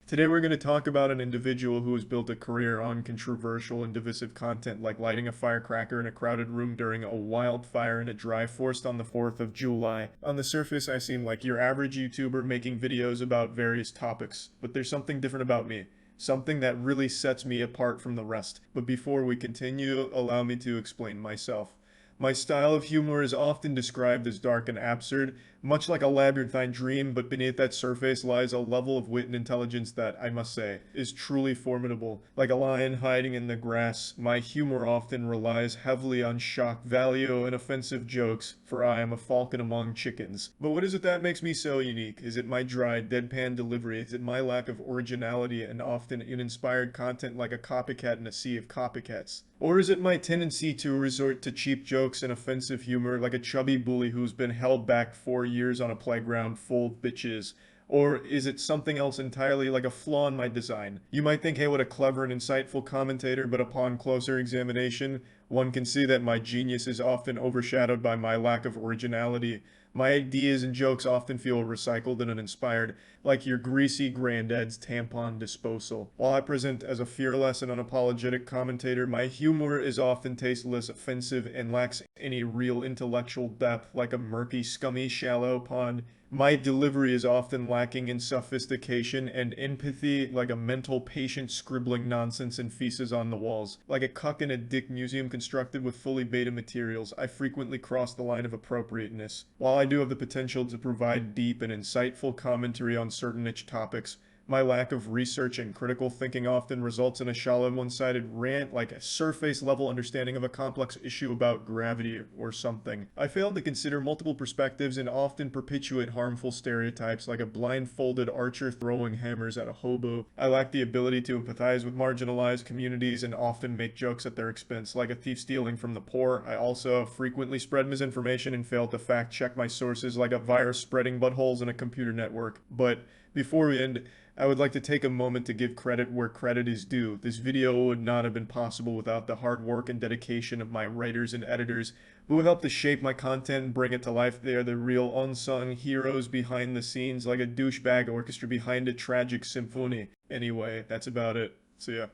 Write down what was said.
Today we're going to talk about an individual who has built a career on controversial and divisive content like lighting a firecracker in a crowded room during a wildfire in a dry forest on the 4th of July. On the surface, I seem like your average YouTuber making videos about various topics, but there's something different about me. Something that really sets me apart from the rest. But before we continue, allow me to explain myself. My style of humor is often described as dark and absurd, much like a labyrinthine dream, but beneath that surface lies a level of wit and intelligence that, I must say, is truly formidable. Like a lion hiding in the grass, my humor often relies heavily on shock value and offensive jokes, for I am a falcon among chickens. But what is it that makes me so unique? Is it my dry, deadpan delivery? Is it my lack of originality and often uninspired content like a copycat in a sea of copycats? Or is it my tendency to resort to cheap jokes and offensive humor like a chubby bully who's been held back 4 years on a playground full of bitches? Or is it something else entirely, like a flaw in my design? You might think, hey, what a clever and insightful commentator, but upon closer examination, one can see that my genius is often overshadowed by my lack of originality. My ideas and jokes often feel recycled and uninspired, like your greasy granddad's tampon disposal. While I present as a fearless and unapologetic commentator, my humor is often tasteless, offensive, and lacks any real intellectual depth, like a murky, scummy, shallow pond. My delivery is often lacking in sophistication and empathy, like a mental patient scribbling nonsense and feces on the walls. Like a cuck in a dick museum constructed with fully beta materials, I frequently cross the line of appropriateness. While I do have the potential to provide deep and insightful commentary on certain niche topics, my lack of research and critical thinking often results in a shallow, one-sided rant, like a surface-level understanding of a complex issue about gravity or something. I fail to consider multiple perspectives and often perpetuate harmful stereotypes, like a blindfolded archer throwing hammers at a hobo. I lack the ability to empathize with marginalized communities and often make jokes at their expense, like a thief stealing from the poor. I also frequently spread misinformation and fail to fact-check my sources, like a virus spreading buttholes in a computer network. But before we end, I would like to take a moment to give credit where credit is due. This video would not have been possible without the hard work and dedication of my writers and editors who have helped to shape my content and bring it to life. They are the real unsung heroes behind the scenes, like a douchebag orchestra behind a tragic symphony. Anyway, that's about it. See ya.